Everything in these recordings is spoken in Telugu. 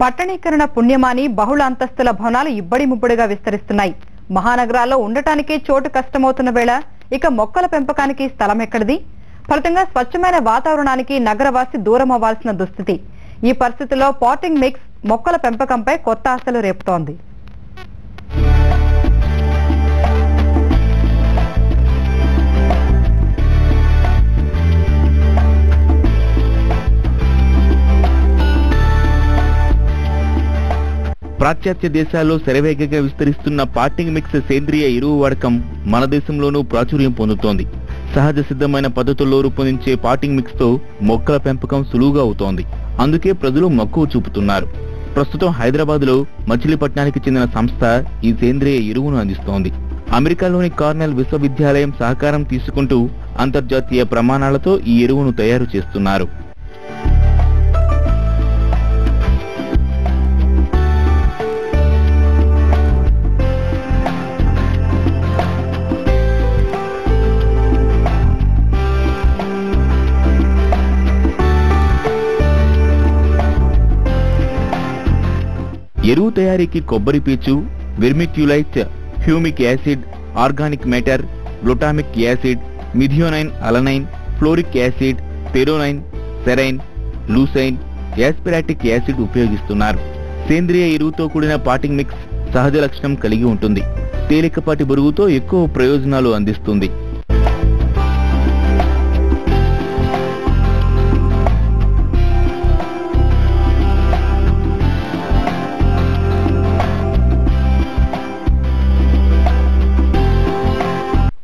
పట్టణీకరణ పుణ్యమాని బహుళ అంతస్తుల భవనాలు ఇబ్బడి ముబ్బడిగా విస్తరిస్తున్నాయి. మహానగరాల్లో ఉండటానికే చోటు కష్టమవుతున్న వేళ ఇక మొక్కల పెంపకానికి స్థలం ఎక్కడిది? ఫలితంగా స్వచ్ఛమైన వాతావరణానికి నగరవాసి దూరం అవ్వాల్సిన దుస్థితి. ఈ పరిస్థితుల్లో పాటింగ్ మిక్స్ మొక్కల పెంపకంపై కొత్త ఆశలు రేపుతోంది. పాశ్చాత్య దేశాల్లో శరవేగంగా విస్తరిస్తున్న పాటింగ్ మిక్స్ సేంద్రియ ఎరువు వాడకం మన దేశంలోనూ ప్రాచుర్యం పొందుతోంది. సహజ సిద్ధమైన పద్ధతుల్లో రూపొందించే పాటింగ్ మిక్స్ తో మొక్కల పెంపకం సులువుగా అవుతోంది. అందుకే ప్రజలు మక్కువ చూపుతున్నారు. ప్రస్తుతం హైదరాబాద్ లో మచిలీపట్నానికి చెందిన సంస్థ ఈ సేంద్రియ ఎరువును అందిస్తోంది. అమెరికాలోని కార్నెల్ విశ్వవిద్యాలయం సహకారం తీసుకుంటూ అంతర్జాతీయ ప్రమాణాలతో ఈ ఎరువును తయారు చేస్తున్నారు. ఎరువు తయారీకి కొబ్బరి పీచు, vermiculite, humic acid, organic matter, glutamic acid, methionine alanine, folic acid, పెరోనైన్, సెరైన్, లూసైన్, యాస్పిరాటిక్ యాసిడ్ ఉపయోగిస్తున్నారు. సేంద్రియ ఎరువుతో కూడిన పాటింగ్ మిక్స్ సహజ లక్షణం కలిగి ఉంటుంది. తేలికపాటి బరువుతో ఎక్కువ ప్రయోజనాలు అందిస్తుంది.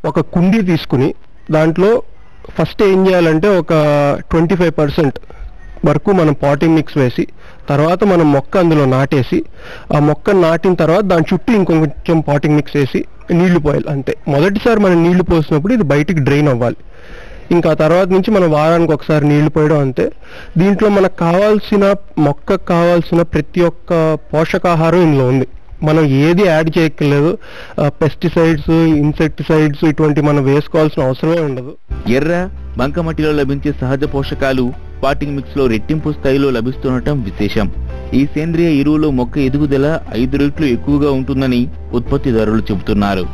ఒక కుండీ తీసుకుని దాంట్లో ఫస్ట్ ఏం చేయాలంటే ఒక 25% వరకు మనం పాటింగ్ మిక్స్ వేసి తర్వాత మనం మొక్క అందులో నాటేసి ఆ మొక్క నాటిన తర్వాత దాని చుట్టూ ఇంకొంచెం పాటింగ్ మిక్స్ వేసి నీళ్లు పోయాలి. అంతే. మొదటిసారి మనం నీళ్లు పోసినప్పుడు ఇది బయటికి డ్రైన్ అవ్వాలి. ఇంకా తర్వాత నుంచి మనం వారానికి ఒకసారి నీళ్లు పోయడం అంతే. దీంట్లో మనకు కావాల్సిన మొక్కకు కావాల్సిన ప్రతి ఒక్క పోషకాహారం ఇందులో ఉంది. మనం ఏది యాడ్ చేయక్కర్లేదు. పెస్టిసైడ్స్, ఇన్సెక్టిసైడ్స్ ఇటువంటి మనం వేసుకోవాల్సిన అవసరమే ఉండదు. ఎర్ర బంకమట్టిలో లభించే సహజ పోషకాలు పాటింగ్ మిక్స్ లో రెట్టింపు స్థాయిలో లభిస్తుండటం విశేషం. ఈ సేంద్రియ ఎరువులో మొక్క ఎదుగుదల 5 రెట్లు ఎక్కువగా ఉంటుందని ఉత్పత్తిదారులు చెబుతున్నారు.